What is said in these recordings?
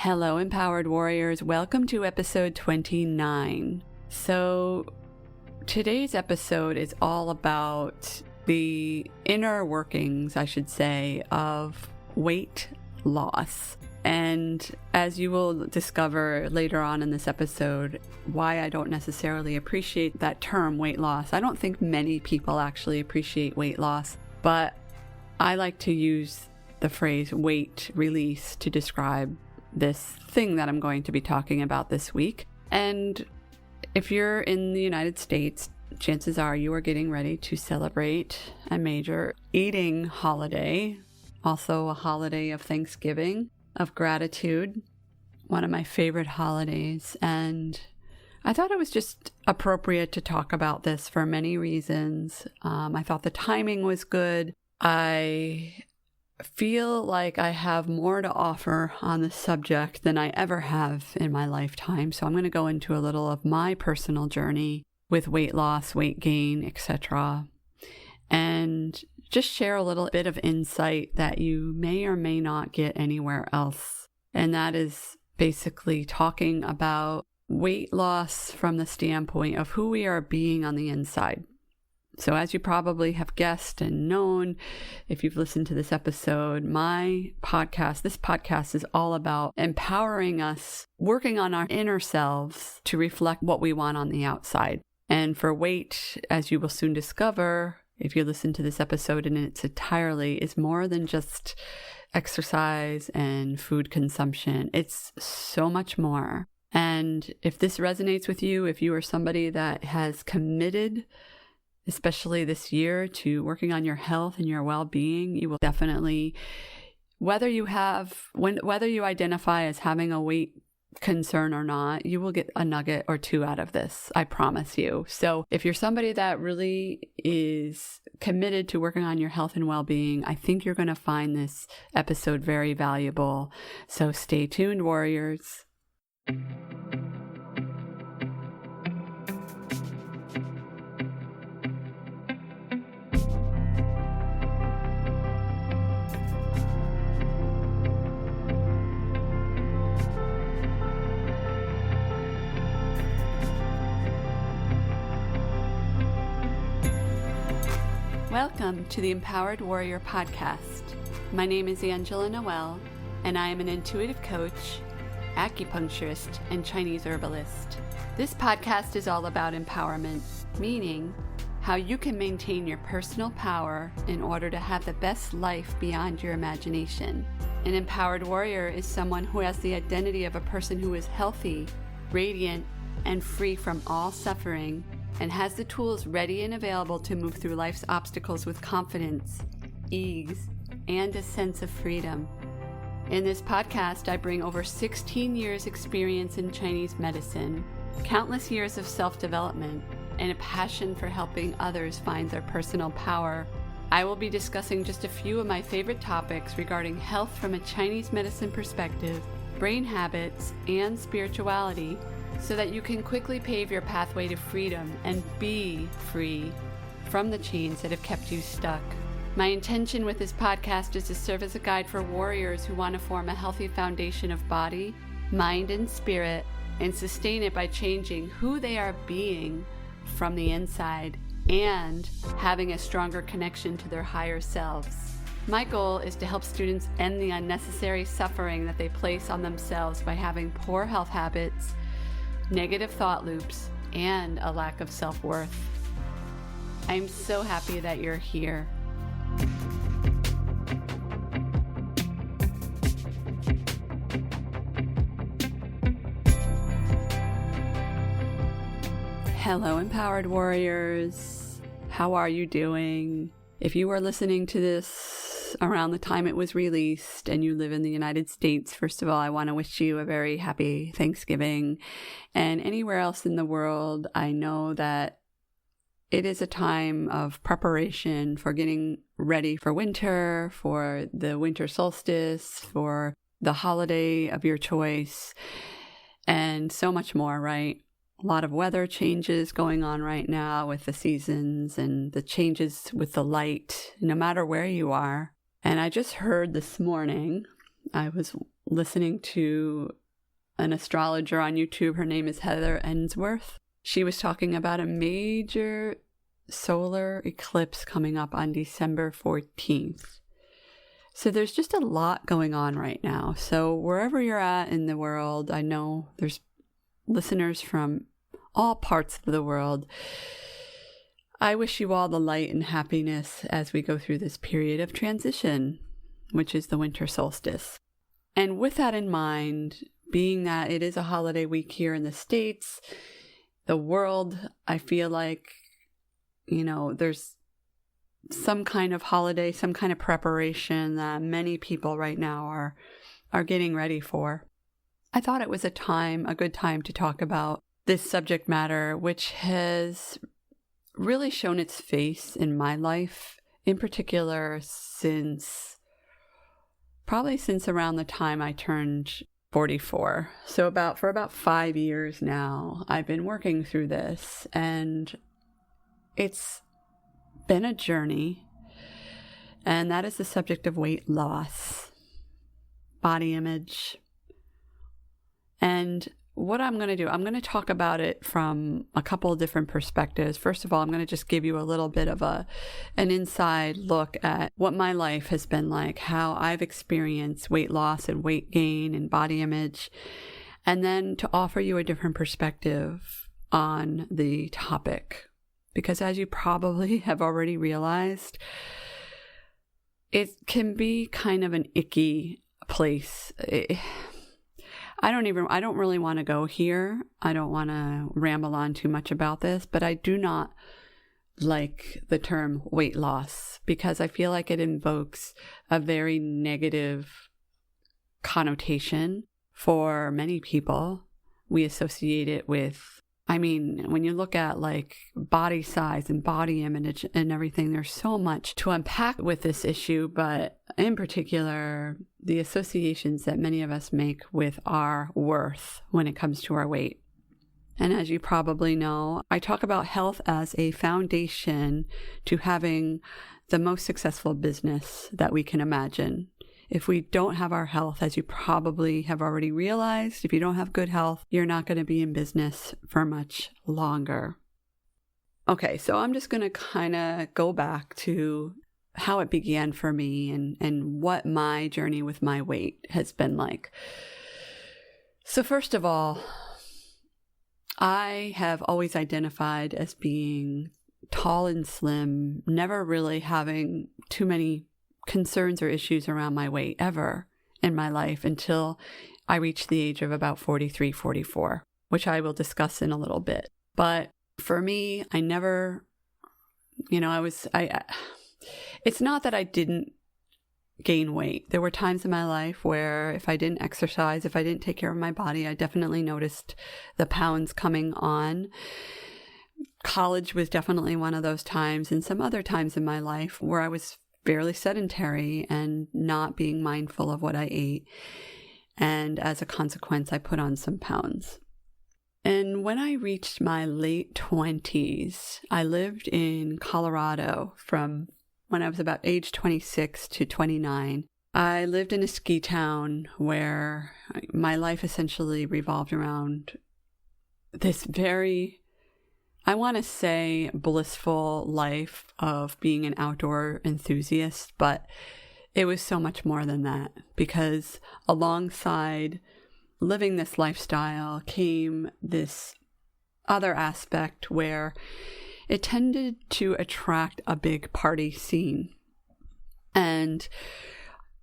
Hello, Empowered Warriors. Welcome to episode 29. So today's episode is all about the inner workings, I should say, of weight loss. And as you will discover later on in this episode, why I don't necessarily appreciate that term weight loss. I don't think many people actually appreciate weight loss, but I like to use the phrase weight release to describe this thing that I'm going to be talking about this week. And if you're in the United States, chances are you are getting ready to celebrate a major eating holiday, also a holiday of Thanksgiving, of gratitude, one of my favorite holidays. And I thought it was just appropriate to talk about this for many reasons. I thought the timing was good. I feel like I have more to offer on the subject than I ever have in my lifetime. So I'm going to go into a little of my personal journey with weight loss, weight gain, etc. And just share a little bit of insight that you may or may not get anywhere else. And that is basically talking about weight loss from the standpoint of who we are being on the inside. So as you probably have guessed and known, if you've listened to this episode, this podcast is all about empowering us, working on our inner selves to reflect what we want on the outside. And for weight, as you will soon discover, if you listen to this episode in its entirety, is more than just exercise and food consumption. It's so much more. And if this resonates with you, if you are somebody that has committed, especially this year, to working on your health and your well-being, you will definitely, whether you identify as having a weight concern or not, you will get a nugget or two out of this, I promise you. So if you're somebody that really is committed to working on your health and well-being, I think you're going to find this episode very valuable. So stay tuned, warriors. Welcome to the Empowered Warrior Podcast. My name is Angela Noel, and I am an intuitive coach, acupuncturist, and Chinese herbalist. This podcast is all about empowerment, meaning how you can maintain your personal power in order to have the best life beyond your imagination. An empowered warrior is someone who has the identity of a person who is healthy, radiant, and free from all suffering, and has the tools ready and available to move through life's obstacles with confidence, ease, and a sense of freedom. In this podcast, I bring over 16 years experience in Chinese medicine, countless years of self-development, and a passion for helping others find their personal power. I will be discussing just a few of my favorite topics regarding health from a Chinese medicine perspective, brain habits, and spirituality, so that you can quickly pave your pathway to freedom and be free from the chains that have kept you stuck. My intention with this podcast is to serve as a guide for warriors who want to form a healthy foundation of body, mind, and spirit, and sustain it by changing who they are being from the inside and having a stronger connection to their higher selves. My goal is to help students end the unnecessary suffering that they place on themselves by having poor health habits, negative thought loops, and a lack of self-worth. I'm so happy that you're here. Hello, Empowered Warriors. How are you doing? If you are listening to this around the time it was released and you live in the United States, first of all, I want to wish you a very happy Thanksgiving. And anywhere else in the world, I know that it is a time of preparation for getting ready for winter, for the winter solstice, for the holiday of your choice, and so much more, right? A lot of weather changes going on right now with the seasons and the changes with the light, no matter where you are. And I just heard this morning, I was listening to an astrologer on YouTube. Her name is Heather Ensworth. She was talking about a major solar eclipse coming up on December 14th. So there's just a lot going on right now. So wherever you're at in the world, I know there's listeners from all parts of the world. I wish you all the light and happiness as we go through this period of transition, which is the winter solstice. And with that in mind, being that it is a holiday week here in the States, the world, I feel like, there's some kind of holiday, some kind of preparation that many people right now are getting ready for. I thought it was a good time to talk about this subject matter, which has really shown its face in my life, in particular since around the time I turned 44. So for about 5 years now, I've been working through this, and it's been a journey, and that is the subject of weight loss, body image. And what I'm going to do, I'm going to talk about it from a couple of different perspectives. First of all, I'm going to just give you a little bit of an inside look at what my life has been like, how I've experienced weight loss and weight gain and body image, and then to offer you a different perspective on the topic. Because as you probably have already realized, it can be kind of an icky place. I don't really want to go here. I don't want to ramble on too much about this, but I do not like the term weight loss because I feel like it invokes a very negative connotation for many people. We associate it with, when you look at like body size and body image and everything, there's so much to unpack with this issue, but in particular, the associations that many of us make with our worth when it comes to our weight. And as you probably know, I talk about health as a foundation to having the most successful business that we can imagine. If we don't have our health, as you probably have already realized, if you don't have good health, you're not going to be in business for much longer. Okay, so I'm just going to kind of go back to how it began for me and what my journey with my weight has been like. So first of all, I have always identified as being tall and slim, never really having too many concerns or issues around my weight ever in my life until I reached the age of about 43, 44, which I will discuss in a little bit. But for me, I never, it's not that I didn't gain weight. There were times in my life where if I didn't exercise, if I didn't take care of my body, I definitely noticed the pounds coming on. College was definitely one of those times, and some other times in my life where I was fairly sedentary and not being mindful of what I ate. And as a consequence, I put on some pounds. And when I reached my late 20s, I lived in Colorado from when I was about age 26 to 29. I lived in a ski town where my life essentially revolved around this very, I want to say, blissful life of being an outdoor enthusiast, but it was so much more than that, because alongside living this lifestyle came this other aspect where it tended to attract a big party scene. And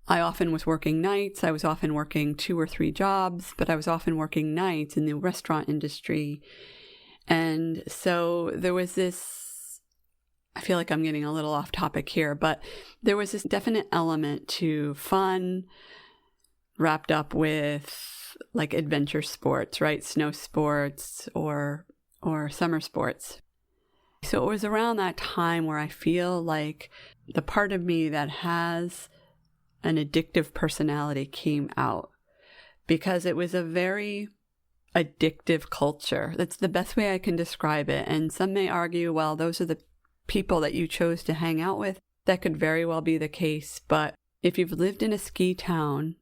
I often was working nights. I was often working 2 or 3 jobs, but I was often working nights in the restaurant industry. And so there was this, I feel like I'm getting a little off topic here, but there was this definite element to fun wrapped up with like adventure sports, right? Snow sports or summer sports. So it was around that time where I feel like the part of me that has an addictive personality came out, because it was a very addictive culture. That's the best way I can describe it. And some may argue, well, those are the people that you chose to hang out with. That could very well be the case. But if you've lived in a ski town,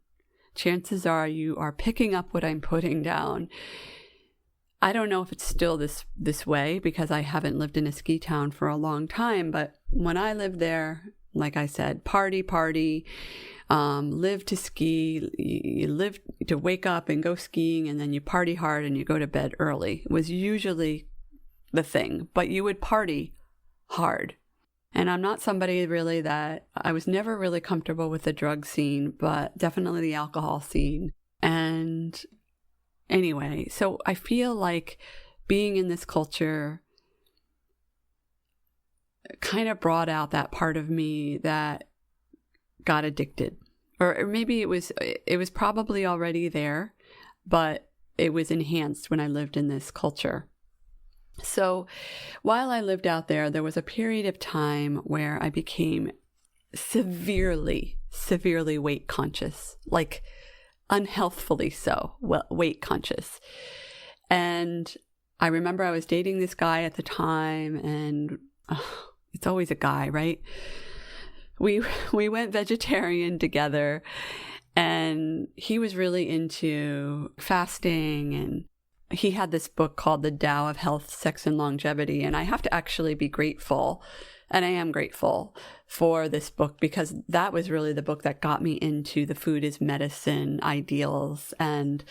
chances are you are picking up what I'm putting down. I don't know if it's still this way because I haven't lived in a ski town for a long time, but when I lived there, like I said, party, live to ski, you live to wake up and go skiing, and then you party hard and you go to bed early. It was usually the thing, but you would party hard. And I'm not somebody really that, I was never really comfortable with the drug scene, but definitely the alcohol scene. And anyway, so I feel like being in this culture kind of brought out that part of me that got addicted. Or maybe it was probably already there, but it was enhanced when I lived in this culture. So while I lived out there, there was a period of time where I became severely weight conscious, like unhealthfully so, weight conscious. And I remember I was dating this guy at the time, and it's always a guy, right? We went vegetarian together, and he was really into fasting, and he had this book called The Tao of Health, Sex, and Longevity. And I have to actually be grateful, and I am grateful for this book, because that was really the book that got me into the food is medicine ideals, and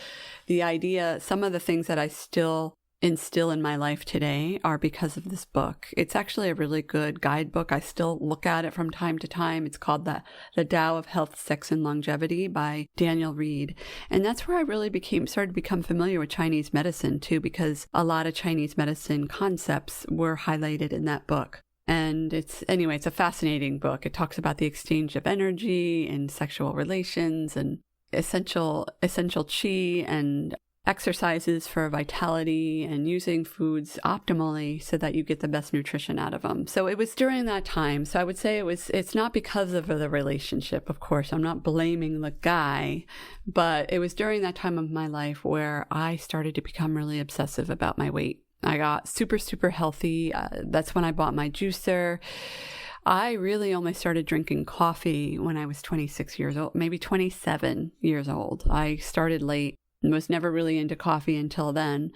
the idea, some of the things that I still instill in my life today are because of this book. It's actually a really good guidebook. I still look at it from time to time. It's called The Tao of Health, Sex, and Longevity by Daniel Reed. And that's where I really started to become familiar with Chinese medicine too, because a lot of Chinese medicine concepts were highlighted in that book. And it's a fascinating book. It talks about the exchange of energy and sexual relations and essential qi and exercises for vitality and using foods optimally so that you get the best nutrition out of them. So it was during that time. So I would say it's not because of the relationship, of course. I'm not blaming the guy, but it was during that time of my life where I started to become really obsessive about my weight. I got super healthy. That's when I bought my juicer. I really only started drinking coffee when I was 26 years old, maybe 27 years old. I started late. Was never really into coffee until then,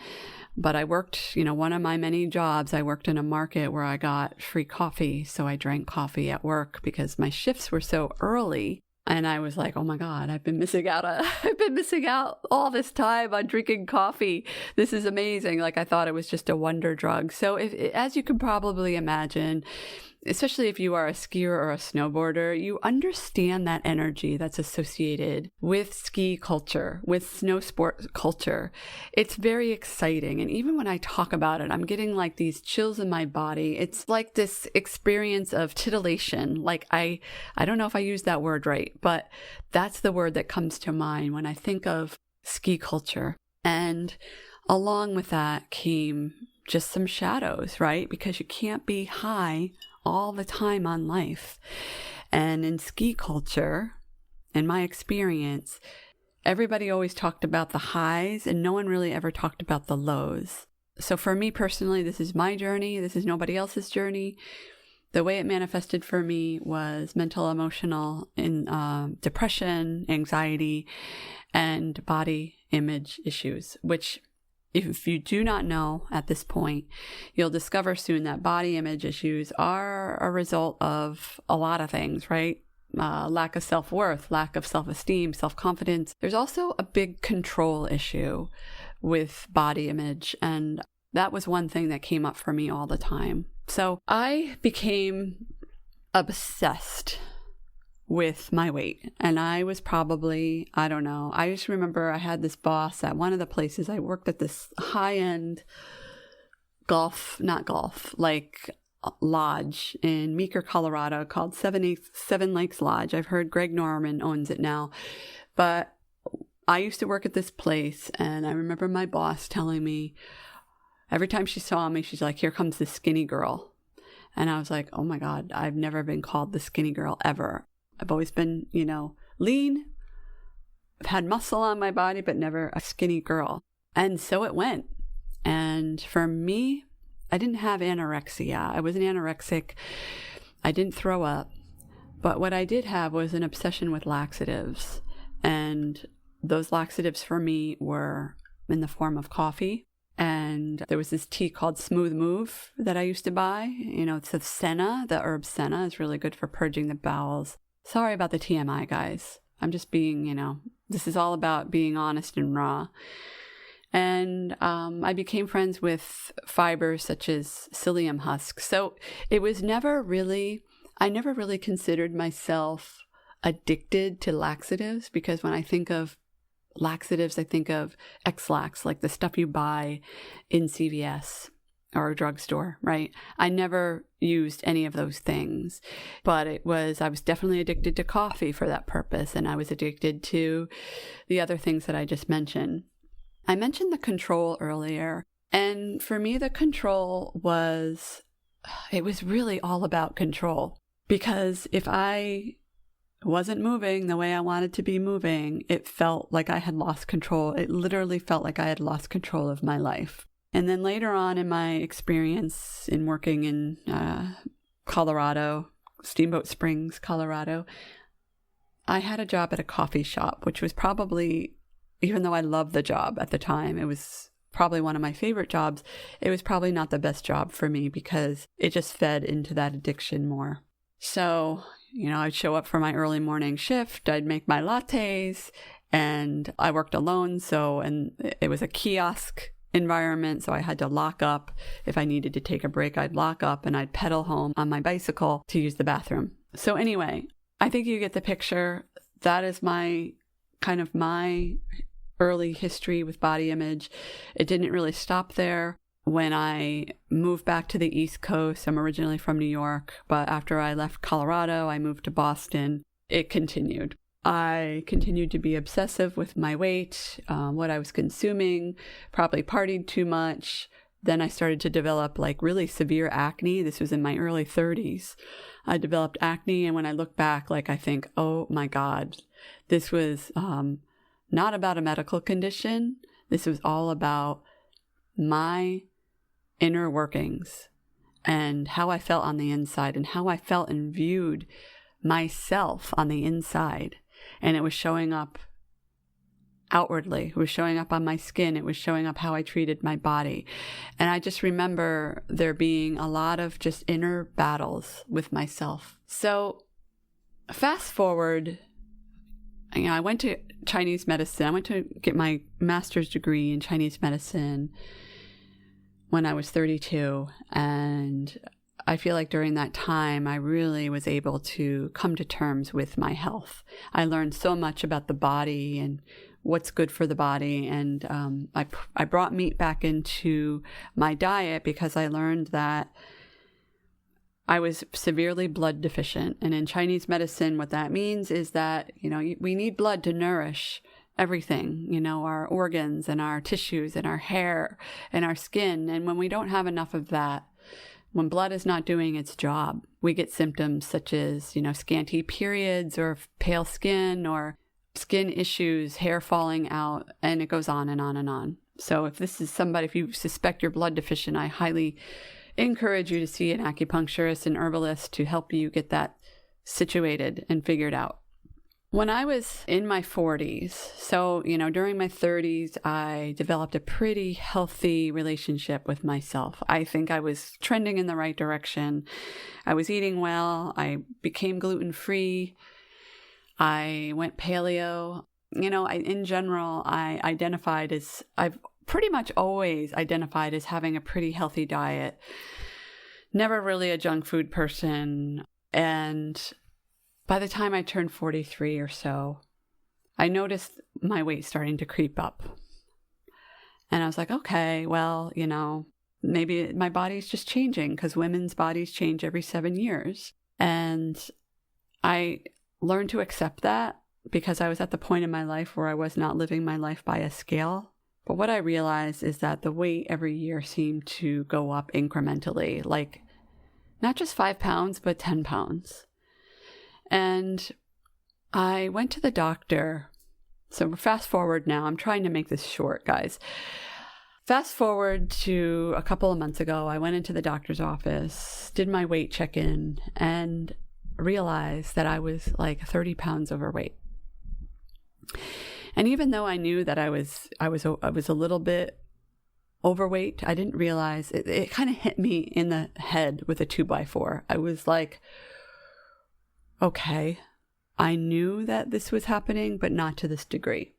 but I worked, one of my many jobs, I worked in a market where I got free coffee. So I drank coffee at work because my shifts were so early. And I was like, oh my God, I've been missing out all this time on drinking coffee. This is amazing. Like, I thought it was just a wonder drug. So as you can probably imagine, especially if you are a skier or a snowboarder, you understand that energy that's associated with ski culture, with snow sport culture. It's very exciting. And even when I talk about it, I'm getting like these chills in my body. It's like this experience of titillation. Like I don't know if I use that word right, but that's the word that comes to mind when I think of ski culture. And along with that came just some shadows, right? Because you can't be high all the time on life. And in ski culture, in my experience, everybody always talked about the highs and no one really ever talked about the lows. So for me personally, this is my journey. This is nobody else's journey. The way it manifested for me was mental, emotional, depression, anxiety, and body image issues, which if you do not know at this point, you'll discover soon that body image issues are a result of a lot of things, right? Lack of self-worth, lack of self-esteem, self-confidence. There's also a big control issue with body image. And that was one thing that came up for me all the time. So I became obsessed with my weight. And I was probably, I don't know, I just remember I had this boss at one of the places I worked at, this high-end lodge in Meeker, Colorado called Seven Lakes Lodge. I've heard Greg Norman owns it now. But I used to work at this place, and I remember my boss telling me, every time she saw me, she's like, here comes the skinny girl. And I was like, oh my God, I've never been called the skinny girl ever. I've always been, lean. I've had muscle on my body, but never a skinny girl. And so it went. And for me, I didn't have anorexia. I wasn't anorexic. I didn't throw up. But what I did have was an obsession with laxatives. And those laxatives for me were in the form of coffee. And there was this tea called Smooth Move that I used to buy. It's the senna, the herb senna is really good for purging the bowels. Sorry about the TMI, guys. I'm just being, this is all about being honest and raw. And I became friends with fibers such as psyllium husks. So it was I never really considered myself addicted to laxatives, because when I think of laxatives, I think of X-Lax, like the stuff you buy in CVS or a drugstore, right? I never used any of those things, but I was definitely addicted to coffee for that purpose. And I was addicted to the other things that I just mentioned. I mentioned the control earlier. And for me, the control it was really all about control, because if I wasn't moving the way I wanted to be moving, it felt like I had lost control. It literally felt like I had lost control of my life. And then later on in my experience in working in Colorado, Steamboat Springs, Colorado, I had a job at a coffee shop, which was probably, even though I loved the job at the time, it was probably one of my favorite jobs. It was probably not the best job for me because it just fed into that addiction more. So, I'd show up for my early morning shift, I'd make my lattes, and I worked alone. And it was a kiosk environment. So I had to lock up. If I needed to take a break, I'd lock up and I'd pedal home on my bicycle to use the bathroom. So anyway, I think you get the picture. That is my early history with body image. It didn't really stop there. When I moved back to the East Coast, I'm originally from New York, but after I left Colorado, I moved to Boston. It continued. I continued to be obsessive with my weight, what I was consuming, probably partied too much. Then I started to develop really severe acne. This was in my early 30s. I developed acne, and when I look back, I think, oh my God, this was not about a medical condition. This was all about my inner workings and how I felt on the inside and how I felt and viewed myself on the inside. And it was showing up outwardly. It was showing up on my skin. It was showing up how I treated my body. And I just remember there being a lot of just inner battles with myself. So fast forward, I went to Chinese medicine. I went to get my master's degree in Chinese medicine when I was 32. And I feel like during that time, I really was able to come to terms with my health. I learned so much about the body and what's good for the body. And I brought meat back into my diet because I learned that I was severely blood deficient. And in Chinese medicine, what that means is that, we need blood to nourish everything, our organs and our tissues and our hair and our skin. And when we don't have enough of that, when blood is not doing its job, we get symptoms such as, scanty periods or pale skin or skin issues, hair falling out, and it goes on and on and on. So if you suspect you're blood deficient, I highly encourage you to see an acupuncturist, an herbalist to help you get that situated and figured out. When I was in my 40s, so, during my 30s, I developed a pretty healthy relationship with myself. I think I was trending in the right direction. I was eating well. I became gluten-free. I went paleo. In general, I've pretty much always identified as having a pretty healthy diet. Never really a junk food person. And by the time I turned 43 or so, I noticed my weight starting to creep up. And I was like, okay, well, maybe my body's just changing because women's bodies change every 7 years. And I learned to accept that because I was at the point in my life where I was not living my life by a scale. But what I realized is that the weight every year seemed to go up incrementally, not just 5 pounds, but 10 pounds. And I went to the doctor. So fast forward now. I'm trying to make this short, guys. Fast forward to a couple of months ago, I went into the doctor's office, did my weight check-in, and realized that I was 30 pounds overweight. And even though I knew that I was a little bit overweight, I didn't realize it kind of hit me in the head with a 2x4. I was like, okay, I knew that this was happening, but not to this degree.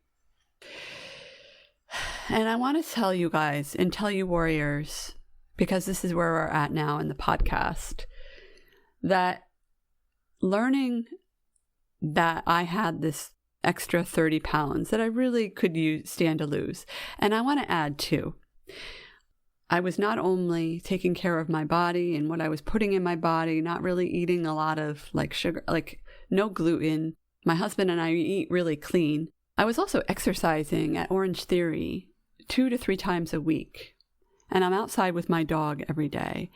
And I want to tell you guys and tell you warriors, because this is where we're at now in the podcast, that learning that I had this extra 30 pounds that I really could stand to lose. And I want to add too, I was not only taking care of my body and what I was putting in my body, not really eating a lot of like sugar, like no gluten. My husband and I eat really clean. I was also exercising at Orange Theory 2 to 3 times a week. And I'm outside with my dog every day.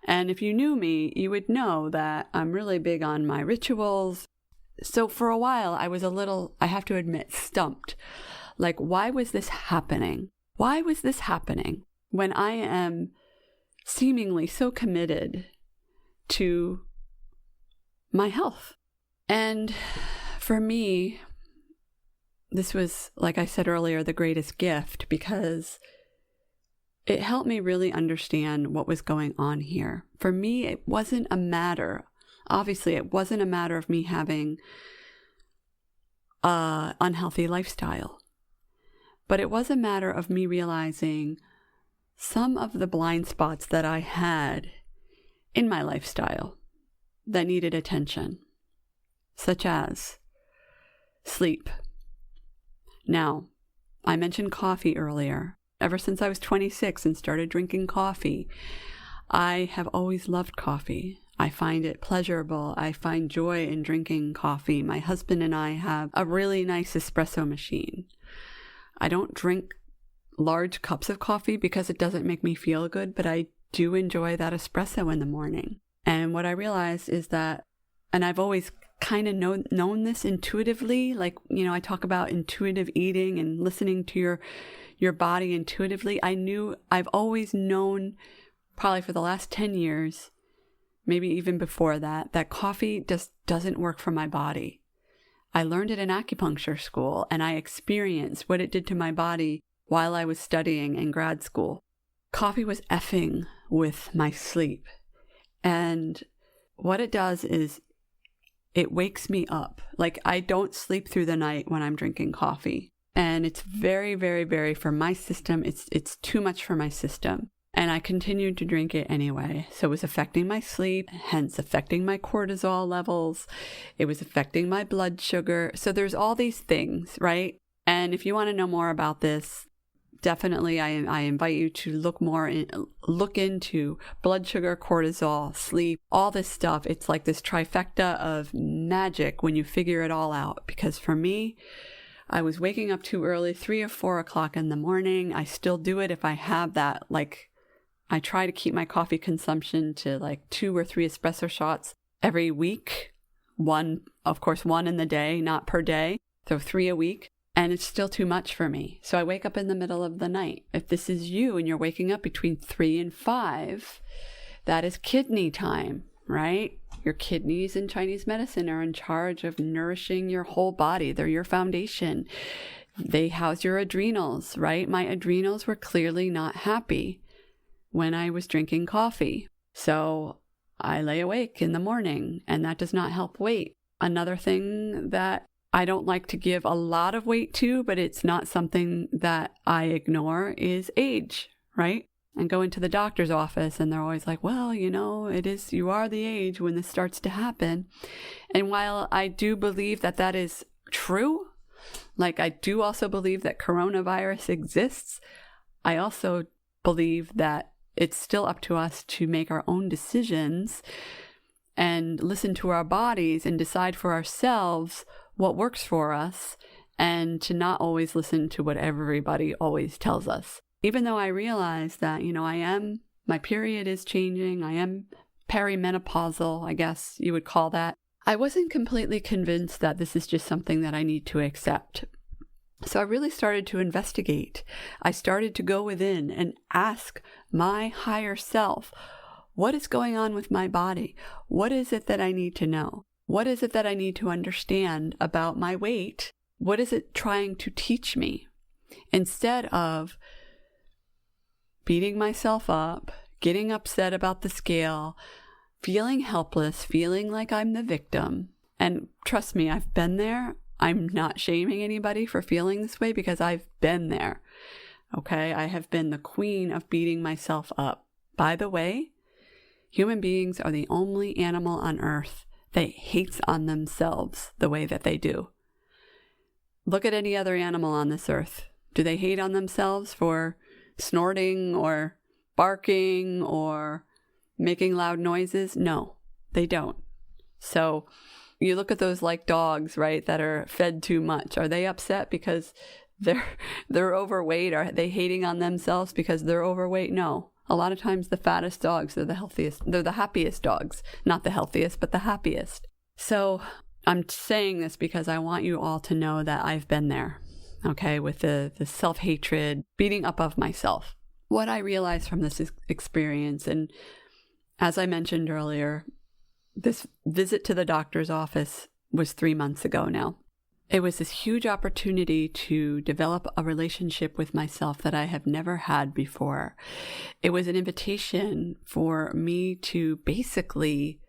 And if you knew me, you would know that I'm really big on my rituals. So for a while, I was a little, I have to admit, stumped. Like, why was this happening? Why was this happening when I am seemingly so committed to my health? And for me, this was, like I said earlier, the greatest gift, because it helped me really understand what was going on here. For me, it wasn't a matter, obviously, it wasn't a matter of me having an unhealthy lifestyle. But it was a matter of me realizing some of the blind spots that I had in my lifestyle that needed attention, such as sleep. Now, I mentioned coffee earlier. Ever since I was 26 and started drinking coffee, I have always loved coffee. I find it pleasurable. I find joy in drinking coffee. My husband and I have a really nice espresso machine. I don't drink large cups of coffee because it doesn't make me feel good, but I do enjoy that espresso in the morning. And what I realized is that, and I've always kind of known this intuitively, like, you know, I talk about intuitive eating and listening to your body intuitively. I've always known, probably for the last 10 years, maybe even before that, that coffee just doesn't work for my body. I learned it in acupuncture school, and I experienced what it did to my body while I was studying in grad school. Coffee was effing with my sleep. And what it does is it wakes me up. Like, I don't sleep through the night when I'm drinking coffee. And it's very, very, very, for my system, it's too much for my system. And I continued to drink it anyway. So it was affecting my sleep, hence affecting my cortisol levels. It was affecting my blood sugar. So there's all these things, right? And if you want to know more about this, definitely I invite you to look into blood sugar, cortisol, sleep, all this stuff. It's like this trifecta of magic when you figure it all out. Because for me, I was waking up too early, 3 or 4 o'clock in the morning. I still do it if I have that, like, I try to keep my coffee consumption to like 2 or 3 espresso shots every week. One in the day, not per day. So 3 a week. And it's still too much for me. So I wake up in the middle of the night. If this is you and you're waking up between 3 and 5, that is kidney time, right? Your kidneys in Chinese medicine are in charge of nourishing your whole body. They're your foundation. They house your adrenals, right? My adrenals were clearly not happy when I was drinking coffee. So I lay awake in the morning, and that does not help weight. Another thing that I don't like to give a lot of weight to, but it's not something that I ignore, is age, right? And go into the doctor's office and they're always like, well, you know, you are the age when this starts to happen. And while I do believe that that is true, like I do also believe that coronavirus exists, I also believe that it's still up to us to make our own decisions and listen to our bodies and decide for ourselves what works for us, and to not always listen to what everybody always tells us. Even though I realize that, you know, my period is changing, I am perimenopausal, I guess you would call that. I wasn't completely convinced that this is just something that I need to accept. So I really started to investigate. I started to go within and ask my higher self, what is going on with my body? What is it that I need to know? What is it that I need to understand about my weight what is it trying to teach me? Instead of beating myself up, getting upset about the scale, feeling helpless, feeling like I'm the victim. And trust me, I've been there. I'm not shaming anybody for feeling this way because I've been there. Okay, I have been the queen of beating myself up. By the way, human beings are the only animal on earth that hates on themselves the way that they do. Look at any other animal on this earth. Do they hate on themselves for snorting or barking or making loud noises? No, they don't. So you look at those like dogs, right, that are fed too much. Are they upset because they're overweight? Are they hating on themselves because they're overweight? No. A lot of times the fattest dogs are the healthiest. They're the happiest dogs. Not the healthiest, but the happiest. So I'm saying this because I want you all to know that I've been there, okay, with the self-hatred, beating up of myself. What I realized from this experience, and as I mentioned earlier, this visit to the doctor's office was 3 months ago now. It was this huge opportunity to develop a relationship with myself that I have never had before. It was an invitation for me to basically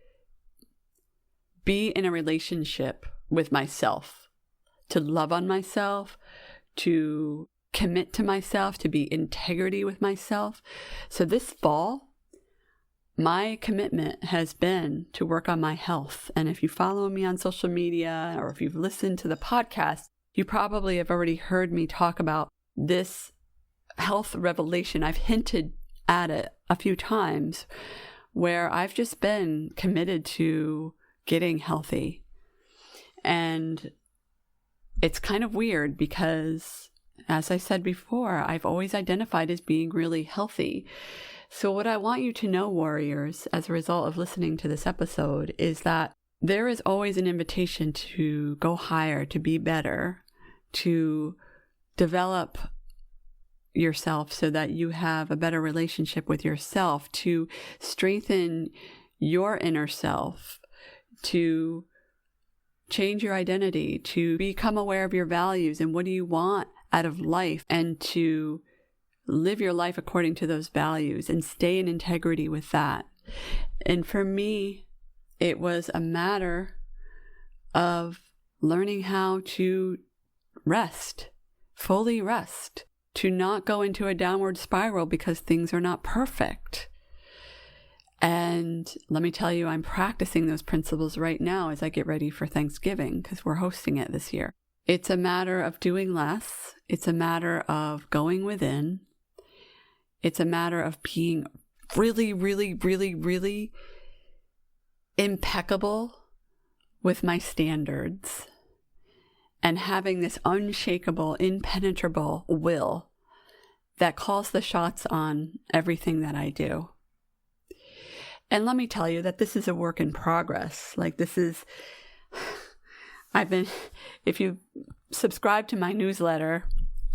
be in a relationship with myself, to love on myself, to commit to myself, to be in integrity with myself. So this fall, my commitment has been to work on my health. And if you follow me on social media or if you've listened to the podcast, you probably have already heard me talk about this health revelation. I've hinted at it a few times where I've just been committed to getting healthy. And it's kind of weird because, as I said before, I've always identified as being really healthy. So what I want you to know, warriors, as a result of listening to this episode, is that there is always an invitation to go higher, to be better, to develop yourself so that you have a better relationship with yourself, to strengthen your inner self, to change your identity, to become aware of your values and what do you want out of life, and to live your life according to those values and stay in integrity with that. And for me, it was a matter of learning how to rest, fully rest, to not go into a downward spiral because things are not perfect. And let me tell you, I'm practicing those principles right now as I get ready for Thanksgiving because we're hosting it this year. It's a matter of doing less. It's a matter of going within. It's a matter of being really, really, really, really impeccable with my standards and having this unshakable, impenetrable will that calls the shots on everything that I do. And let me tell you that this is a work in progress. If you subscribe to my newsletter,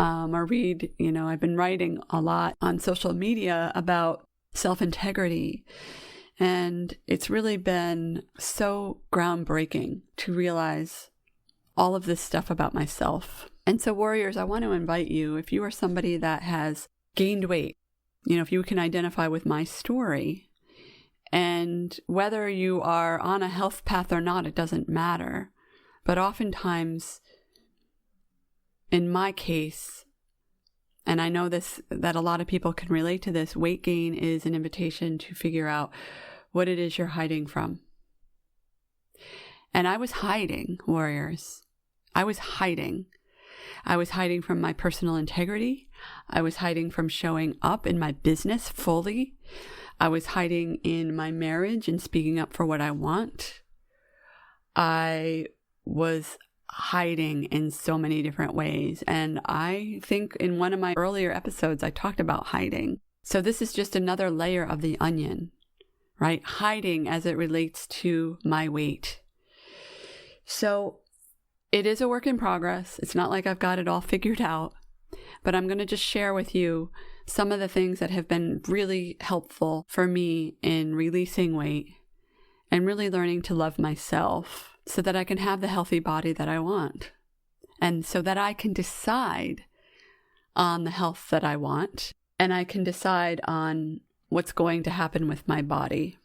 or read, I've been writing a lot on social media about self-integrity. And it's really been so groundbreaking to realize all of this stuff about myself. And so, warriors, I want to invite you, if you are somebody that has gained weight, if you can identify with my story, and whether you are on a health path or not, it doesn't matter. But oftentimes, in my case, and I know that a lot of people can relate to this, weight gain is an invitation to figure out what it is you're hiding from. And I was hiding, warriors. I was hiding. I was hiding from my personal integrity. I was hiding from showing up in my business fully. I was hiding in my marriage and speaking up for what I want. I was hiding in so many different ways. And I think in one of my earlier episodes, I talked about hiding. So this is just another layer of the onion, right? Hiding as it relates to my weight. So it is a work in progress. It's not like I've got it all figured out, but I'm going to just share with you some of the things that have been really helpful for me in releasing weight and really learning to love myself so that I can have the healthy body that I want. And so that I can decide on the health that I want, and I can decide on what's going to happen with my body,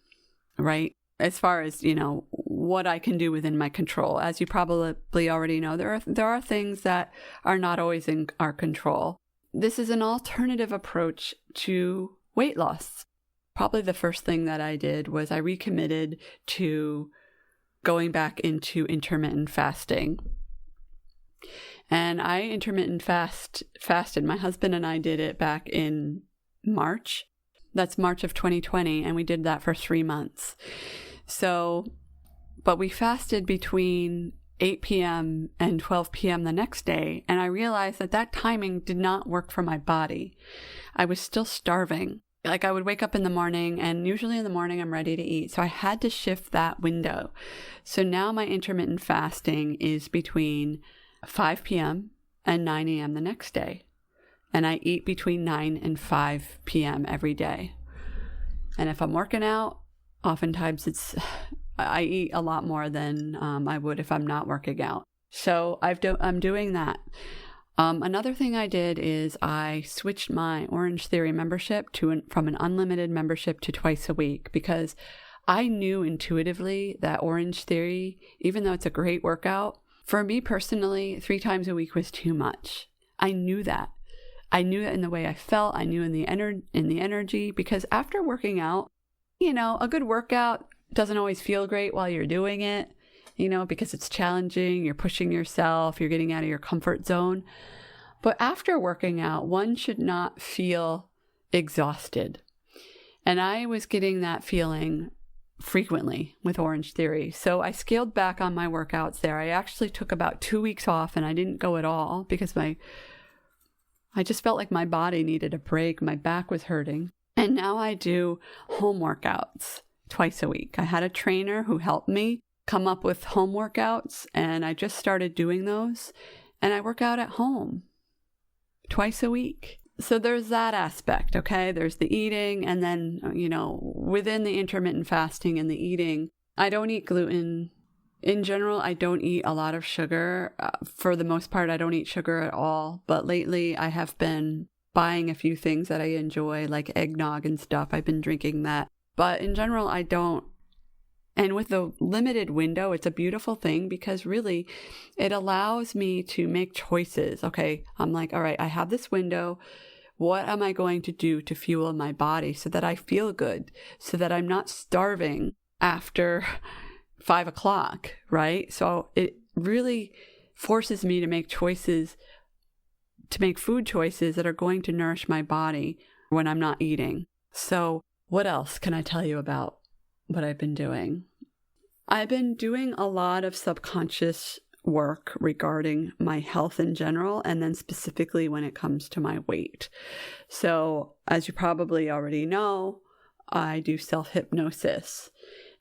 right? As far as, what I can do within my control. As you probably already know, there are things that are not always in our control. This is an alternative approach to weight loss. Probably the first thing that I did was I recommitted to going back into intermittent fasting. And I intermittent fasted. My husband and I did it back in March. That's March of 2020, and we did that for 3 months. But we fasted between 8 p.m. and 12 p.m. the next day, and I realized that timing did not work for my body. I was still starving. Like, I would wake up in the morning, and usually in the morning I'm ready to eat. So I had to shift that window. So now my intermittent fasting is between 5 p.m. and 9 a.m. the next day. And I eat between 9 and 5 p.m. every day. And if I'm working out, oftentimes I eat a lot more than I would if I'm not working out. So I'm doing that. Another thing I did is I switched my Orange Theory membership from an unlimited membership to twice a week, because I knew intuitively that Orange Theory, even though it's a great workout, for me personally, 3 times a week was too much. I knew that. I knew that in the way I felt. I knew in the energy, because after working out, a good workout doesn't always feel great while you're doing it, because it's challenging, you're pushing yourself, you're getting out of your comfort zone. But after working out, one should not feel exhausted. And I was getting that feeling frequently with Orange Theory. So I scaled back on my workouts there. I actually took about 2 weeks off, and I didn't go at all because I just felt like my body needed a break. My back was hurting. And now I do home workouts twice a week. I had a trainer who helped me come up with home workouts, and I just started doing those. And I work out at home twice a week. So there's that aspect, okay? There's the eating, and then, within the intermittent fasting and the eating, I don't eat gluten. In general, I don't eat a lot of sugar. For the most part, I don't eat sugar at all. But lately, I have been buying a few things that I enjoy, like eggnog and stuff. I've been drinking that. But in general, I don't. And with the limited window, it's a beautiful thing, because really it allows me to make choices. Okay, I'm like, all right, I have this window. What am I going to do to fuel my body so that I feel good, so that I'm not starving after 5 o'clock, right? So it really forces me to make choices, to make food choices that are going to nourish my body when I'm not eating. So what else can I tell you about what I've been doing? I've been doing a lot of subconscious work regarding my health in general, and then specifically when it comes to my weight. So as you probably already know, I do self-hypnosis,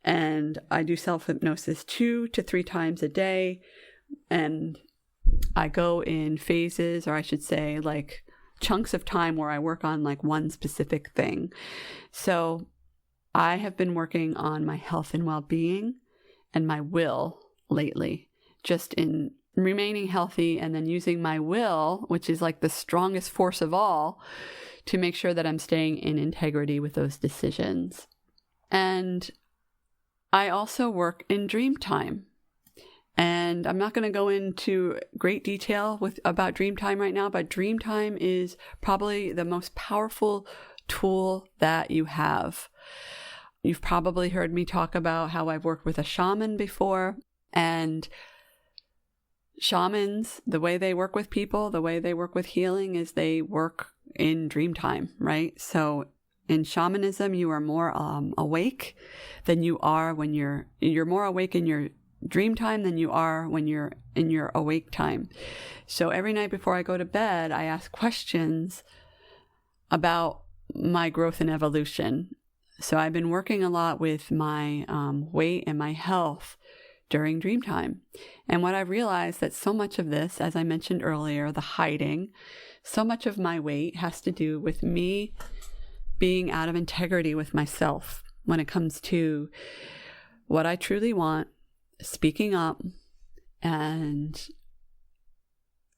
and I do self-hypnosis 2 to 3 times a day. And I go in phases, or I should say like chunks of time, where I work on like one specific thing. So I have been working on my health and well-being and my will lately, just in remaining healthy, and then using my will, which is like the strongest force of all, to make sure that I'm staying in integrity with those decisions. And I also work in dream time. And I'm not going to go into great detail about dream time right now, but dream time is probably the most powerful tool that you have. You've probably heard me talk about how I've worked with a shaman before, and shamans, the way they work with people, the way they work with healing is they work in dream time, right? So in shamanism, you are more awake than you are when you're more awake in your dream time than you are when you're in your awake time. So every night before I go to bed, I ask questions about my growth and evolution. So I've been working a lot with my weight and my health during dream time. And what I realized that so much of this, as I mentioned earlier, the hiding, so much of my weight has to do with me being out of integrity with myself when it comes to what I truly want, speaking up, and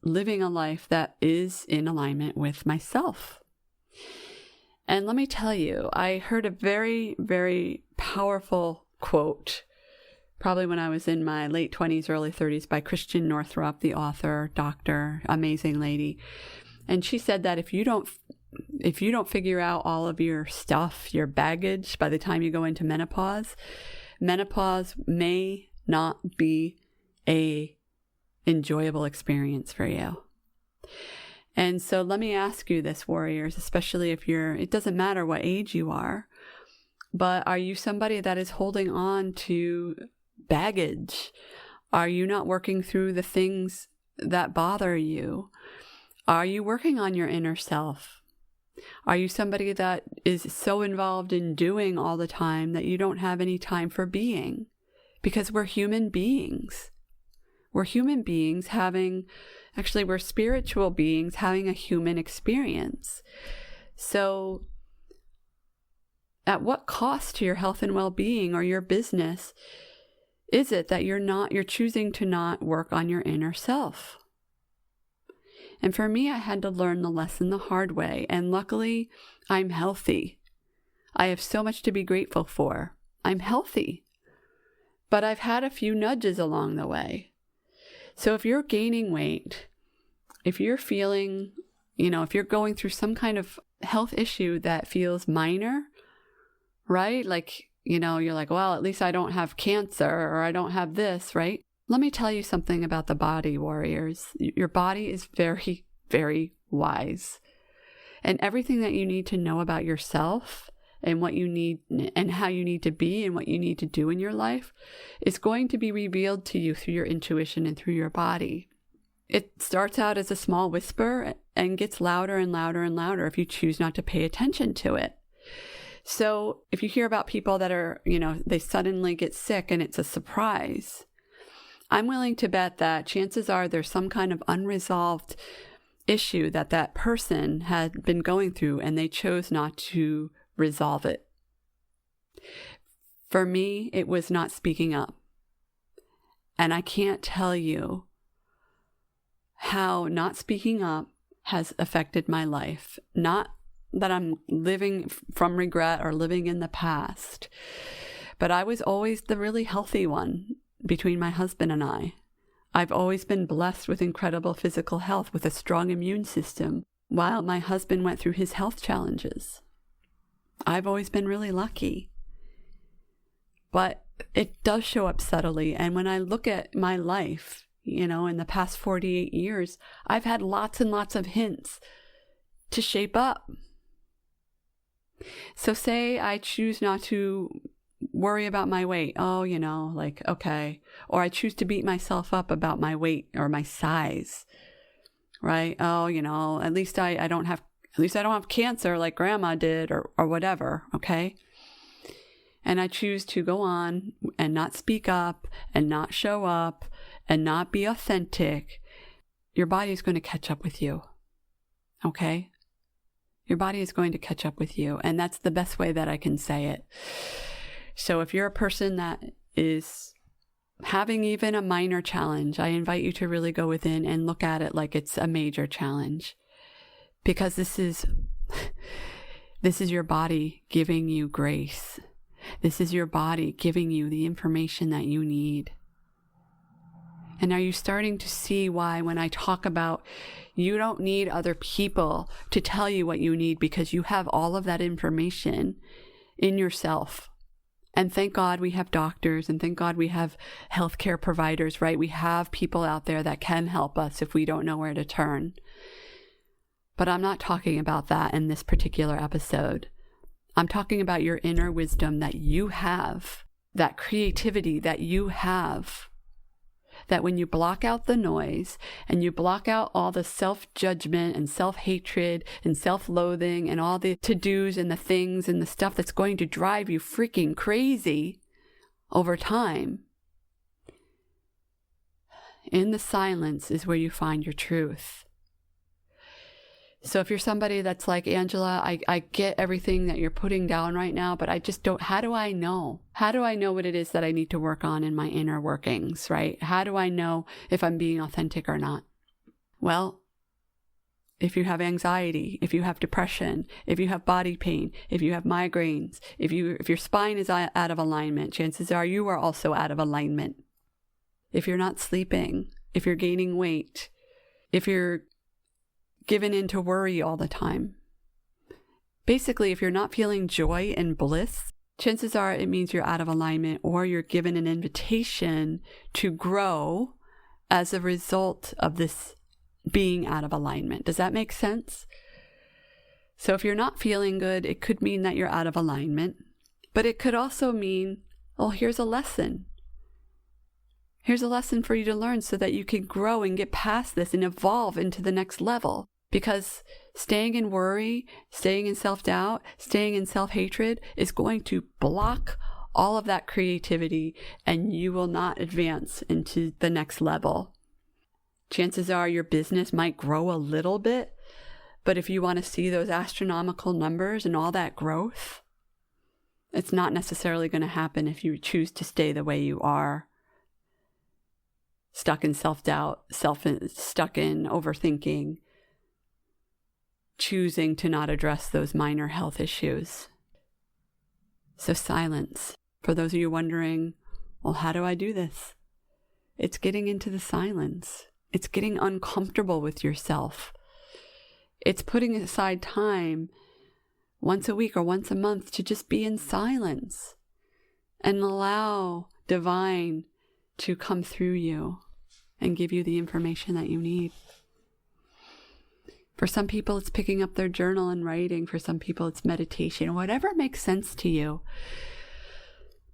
living a life that is in alignment with myself. And let me tell you, I heard a very, very powerful quote, probably when I was in my late 20s, early 30s, by Christian Northrup, the author, doctor, amazing lady. And she said that if you don't figure out all of your stuff, your baggage, by the time you go into menopause may not be a enjoyable experience for you. And so let me ask you this, warriors, especially if it doesn't matter what age you are, but are you somebody that is holding on to baggage? Are you not working through the things that bother you? Are you working on your inner self? Are you somebody that is so involved in doing all the time that you don't have any time for being? Because we're human beings. We're human beings we're spiritual beings having a human experience. So at what cost to your health and well-being or your business is it that you're choosing to not work on your inner self? And for me, I had to learn the lesson the hard way. And luckily, I'm healthy. I have so much to be grateful for. I'm healthy. But I've had a few nudges along the way. So if you're gaining weight, if you're feeling, if you're going through some kind of health issue that feels minor, right? Like, you're like, well, at least I don't have cancer or I don't have this, right? Let me tell you something about the body, warriors. Your body is very, very wise. And everything that you need to know about yourself and what you need and how you need to be and what you need to do in your life is going to be revealed to you through your intuition and through your body. It starts out as a small whisper and gets louder and louder and louder if you choose not to pay attention to it. So if you hear about people that are, they suddenly get sick and it's a surprise, I'm willing to bet that chances are there's some kind of unresolved issue that person had been going through and they chose not to resolve it. For me, it was not speaking up. And I can't tell you how not speaking up has affected my life. Not that I'm living from regret or living in the past, but I was always the really healthy one between my husband and I. I've always been blessed with incredible physical health, with a strong immune system, while my husband went through his health challenges. I've always been really lucky. But it does show up subtly. And when I look at my life, in the past 48 years, I've had lots and lots of hints to shape up. So say I choose not to worry about my weight. Oh, okay. Or I choose to beat myself up about my weight or my size, right? Oh, at least I don't have cancer like grandma did or whatever. Okay. And I choose to go on and not speak up and not show up and not be authentic. Your body is going to catch up with you. Okay. Your body is going to catch up with you. And that's the best way that I can say it. So if you're a person that is having even a minor challenge, I invite you to really go within and look at it like it's a major challenge. Because this is your body giving you grace. This is your body giving you the information that you need. And are you starting to see why when I talk about you don't need other people to tell you what you need, because you have all of that information in yourself? And thank God we have doctors, and thank God we have healthcare providers, right? We have people out there that can help us if we don't know where to turn. But I'm not talking about that in this particular episode. I'm talking about your inner wisdom that you have, that creativity that you have, that when you block out the noise and you block out all the self-judgment and self-hatred and self-loathing and all the to-dos and the things and the stuff that's going to drive you freaking crazy over time, in the silence is where you find your truth. So if you're somebody that's like, Angela, I get everything that you're putting down right now, but I just don't, how do I know? How do I know what it is that I need to work on in my inner workings, right? How do I know if I'm being authentic or not? Well, if you have anxiety, if you have depression, if you have body pain, if you have migraines, if your spine is out of alignment, chances are you are also out of alignment. If you're not sleeping, if you're gaining weight, if you're given into worry all the time. Basically, if you're not feeling joy and bliss, chances are it means you're out of alignment, or you're given an invitation to grow as a result of this being out of alignment. Does that make sense? So if you're not feeling good, it could mean that you're out of alignment, but it could also mean, oh, here's a lesson. Here's a lesson for you to learn so that you can grow and get past this and evolve into the next level. Because staying in worry, staying in self-doubt, staying in self-hatred is going to block all of that creativity, and you will not advance into the next level. Chances are your business might grow a little bit, but if you want to see those astronomical numbers and all that growth, it's not necessarily going to happen if you choose to stay the way you are. Stuck in self-doubt, stuck in overthinking, choosing to not address those minor health issues. So silence. For those of you wondering, well, how do I do this? It's getting into the silence. It's getting uncomfortable with yourself. It's putting aside time once a week or once a month to just be in silence and allow divine to come through you and give you the information that you need. For some people, it's picking up their journal and writing. For some people, it's meditation, whatever makes sense to you.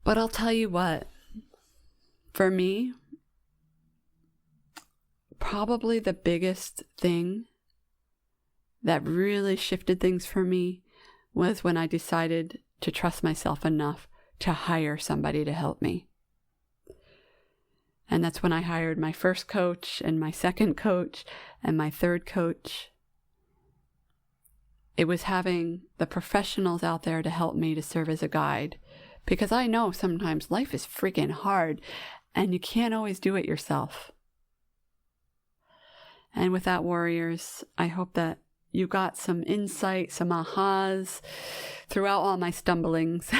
But I'll tell you what, for me, probably the biggest thing that really shifted things for me was when I decided to trust myself enough to hire somebody to help me. And that's when I hired my first coach and my second coach and my third coach. It was having the professionals out there to help me to serve as a guide, because I know sometimes life is freaking hard and you can't always do it yourself. And with that, warriors, I hope that you got some insight, some ahas throughout all my stumblings.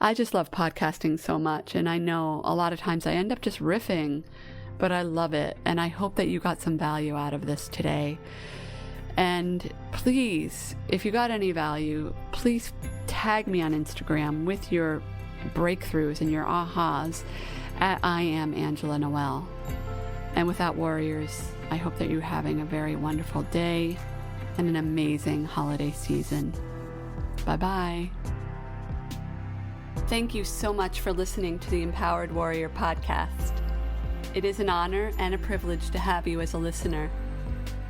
I just love podcasting so much, and I know a lot of times I end up just riffing, but I love it, and I hope that you got some value out of this today. And please, if you got any value, please tag me on Instagram with your breakthroughs and your ahas at I am Angela Noel. And with that, warriors, I hope that you're having a very wonderful day and an amazing holiday season. Bye-bye. Thank you so much for listening to the Empowered Warrior podcast. It is an honor and a privilege to have you as a listener.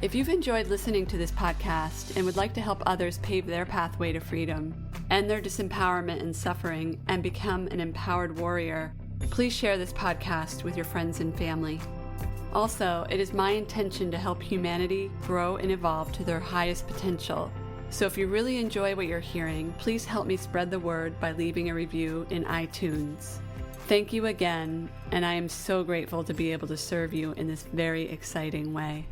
If you've enjoyed listening to this podcast and would like to help others pave their pathway to freedom, end their disempowerment and suffering, and become an empowered warrior, please share this podcast with your friends and family. Also, it is my intention to help humanity grow and evolve to their highest potential. So if you really enjoy what you're hearing, please help me spread the word by leaving a review in iTunes. Thank you again, and I am so grateful to be able to serve you in this very exciting way.